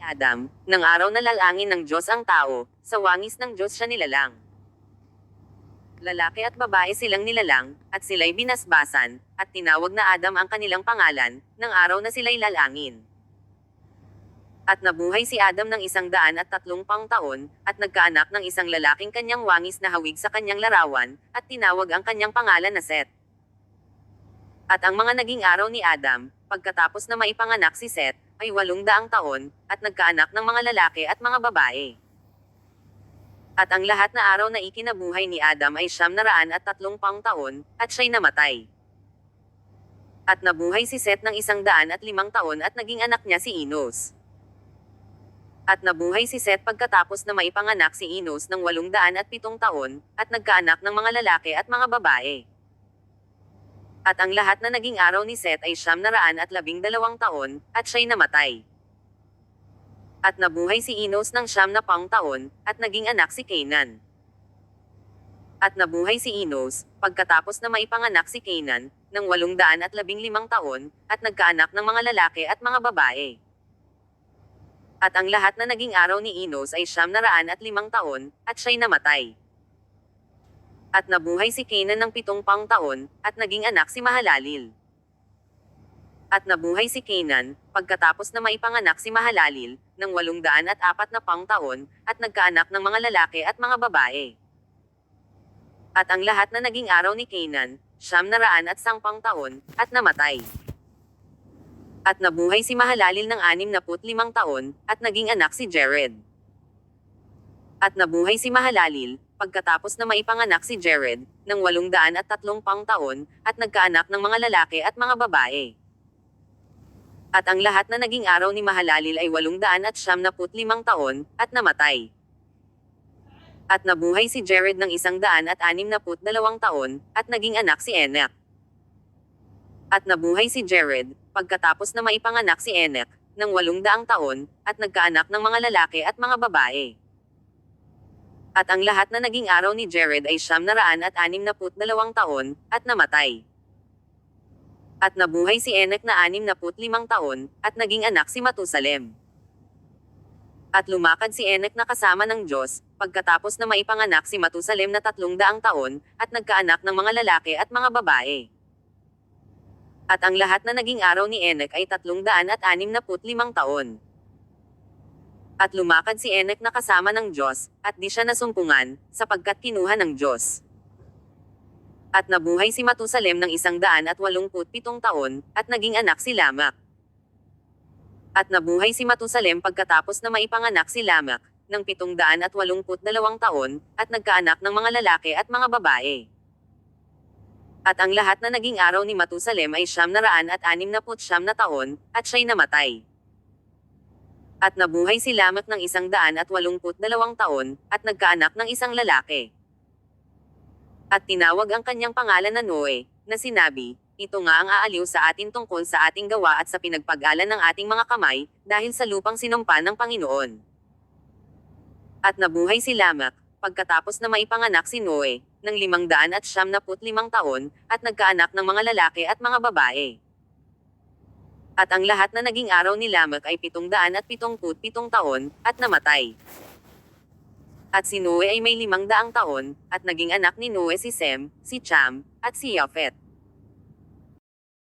Adam, ng araw na lalangin ng Diyos ang tao, sa wangis ng Diyos siya nilalang. Lalaki at babae silang nilalang, at sila'y binasbasan, at tinawag na Adam ang kanilang pangalan, ng araw na sila'y lalangin. At nabuhay si Adam ng 130 taon, at nagkaanak ng isang lalaking kanyang wangis na hawig sa kanyang larawan, at tinawag ang kanyang pangalan na Seth. At ang mga naging araw ni Adam, pagkatapos na maipanganak si Seth, ay 800 taon, at nagkaanak ng mga lalaki at mga babae. At ang lahat na araw na ikinabuhay ni Adam ay 930 taon, at siya'y namatay. At nabuhay si Seth ng 105 taon at naging anak niya si Enos. At nabuhay si Seth pagkatapos na maipanganak si Enos ng 807 taon, at nagkaanak ng mga lalaki at mga babae. At ang lahat na naging araw ni Seth ay 912 taon, at siya'y namatay. At nabuhay si Enos ng 90 taon, at naging anak si Canaan. At nabuhay si Enos, pagkatapos na maipanganak si Canaan, ng 815 taon, at nagkaanak ng mga lalaki at mga babae. At ang lahat na naging araw ni Enos ay 905 taon, at siya'y namatay. At nabuhay si Canaan ng 70 taon, at naging anak si Mahalaleel. At nabuhay si Canaan, pagkatapos na maipanganak si Mahalaleel, ng 840 taon, at nagkaanak ng mga lalaki at mga babae. At ang lahat na naging araw ni Canaan, 910 taon, at namatay. At nabuhay si Mahalaleel ng 65 taon, at naging anak si Jared. At nabuhay si Mahalaleel, pagkatapos na maipanganak si Jared, ng 830 taon, at nagkaanak ng mga lalaki at mga babae. At ang lahat na naging araw ni Mahalaleel ay 875 taon, at namatay. At nabuhay si Jared ng 162 taon, at naging anak si Enoch. At nabuhay si Jared, pagkatapos na maipanganak si Enoch, ng 800 taon, at nagkaanak ng mga lalaki at mga babae. At ang lahat na naging araw ni Jared ay 962 taon, at namatay. At nabuhay si Enoch na 65 taon, at naging anak si Matusalem. At lumakad si Enoch na kasama ng Diyos, pagkatapos na maipanganak si Matusalem na 300 taon, at nagkaanak ng mga lalaki at mga babae. At ang lahat na naging araw ni Enoch ay 365 taon. At lumakad si Enoch na kasama ng Diyos, at di siya nasumpungan, sapagkat kinuha ng Diyos. At nabuhay si Matusalem ng 187 taon, at naging anak si Lamak. At nabuhay si Matusalem pagkatapos na maipanganak si Lamak, ng 782 taon, at nagkaanak ng mga lalaki at mga babae. At ang lahat na naging araw ni Matusalem ay 969 na taon, at siya'y namatay. At nabuhay si Lamak ng 182 taon, at nagkaanak ng isang lalaki. At tinawag ang kanyang pangalan na Noe, na sinabi, ito nga ang aaliw sa atin tungkol sa ating gawa at sa pinagpag-alan ng ating mga kamay, dahil sa lupang sinumpa ng Panginoon. At nabuhay si Lamak, pagkatapos na maipanganak si Noe, ng 575 taon, at nagkaanak ng mga lalaki at mga babae. At ang lahat na naging araw ni Lamak ay 777 taon, at namatay. At si Noe ay may 500 taon, at naging anak ni Noe si Sem, si Cham, at si Yafet.